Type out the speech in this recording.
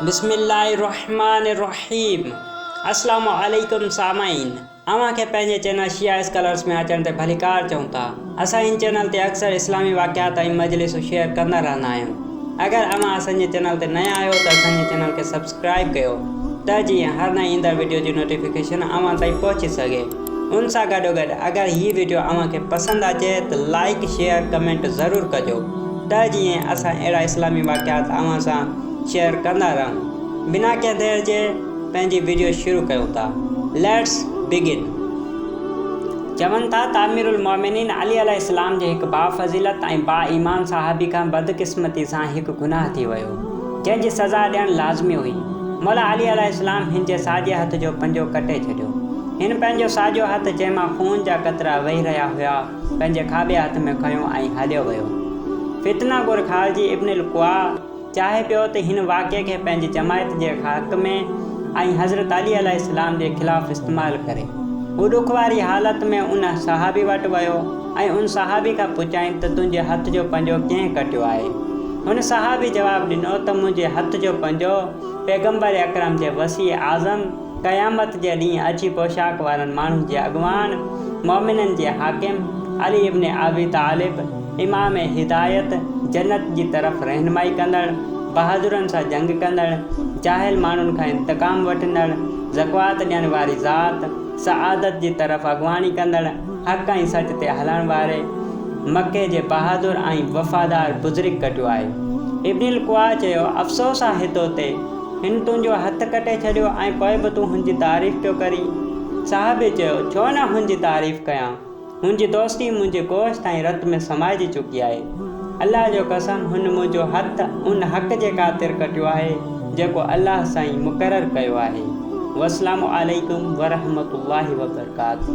बिस्मिल्लाहिर्रहमानिर्रहीम। अस्सलामु अलैकुम सामाइन। अवां खे पंहिंजे चैनल शिया स्कॉलर्स में अचण ते भलीकार चऊं था। असां इन चैनल ते अक्सर इस्लामी वाक़ियात ऐं मजलिसूं शेयर कंदा रहंदा आहियूं। अगर अवां असांजे चैनल ते नया आहियो त असांजे चैनल खे सब्सक्राइब कयो त जीअं हर नई ईंदड़ वीडियो जी नोटिफिकेशन अवां ताईं पहुची सघे। उन सां गॾोगॾु अगर हीअ वीडियो अवां खे पसंद अचे त लाइक शेयर कमेंट ज़रूर कजो त जीअं असां अहिड़ा इस्लामी वाक़ियात अवां सां शेयर कंदा रहूं। बिना कंहिं देर जे पंहिंजी वीडियो शुरू कयूं था। Let's begin. चवनि था तामीरुल मोमिनीन अली अलैहिस्सलाम जे हिकु बाफ़ज़ीलत ऐं बाईमान सहाबी खां बदकिस्मती सां हिकु गुनाह थी वियो जंहिंजी सज़ा ॾियणु लाज़मी हुई। मौला अली अलैहिस्सलाम हिन जे साॼे हथ जो पंजो कटे छॾियो। हिन पंहिंजो साॼो हथु जंहिंमां खून जा क़तरा वही रहिया हुआ पंहिंजे खाॿे हथ में खयो ऐं हलियो वियो। फितना गुर ख़ारजी इब्नुल कुआ चाहे पियो त हिन वाक़े खे पंहिंजी जमायत जे हक़ में ऐं हज़रत अली अलैहिस्सलाम जे ख़िलाफ़ु इस्तेमालु करे। हू ॾुख वारी हालत में उन सहाबी वटि वियो ऐं उन सहाबी खां पुछाईं त तुंहिंजे हथ जो पंजो कंहिं कटियो आहे। हुन सहाबी जवाबु ॾिनो त मुंहिंजे हथ जो पंजो पैगम्बर अकरम जे वसी आज़म क़यामत जे ॾींहुं अची पोशाक वारनि माण्हुनि जे अॻवान मोमिननि जे हाकिम अली इब्न अबी तालिब इमाम हिदायत जन्नत जी तरफ़ रहनुमाई कंदड़ बहादुरनि सां जंग कंदड़ जाहिल माण्हुनि खां इंतकाम वठंदड़ ज़कात ॾियण वारी ज़ात सआदत जी तरफ़ अॻवानी कंदड़ हक़ ऐं सच ते हलण वारे मके जे बहादुर ऐं वफ़ादार बुज़ुर्ग कटियो आहे। इब्नुल कुआ चयो अफ़सोस आहे तो ते हिन तुंहिंजो हथु कटे छॾियो ऐं पोइ बि तूं हुनजी तारीफ़ पियो करी। साहबी चयो छो न हुनजी तारीफ़ कयां, हुनजी दोस्ती मुंहिंजे गोश्त ऐं रत में समाइजी चुकी आहे। अल्लाह जो कसम हुन मुंहिंजो हथु उन हक़ जे ख़ातिर कटियो आहे जेको अल्लाह साईं मुक़ररु कयो आहे। वस्सलामु अलैकुम वरहमतुल्लाहि वबरकातुहू।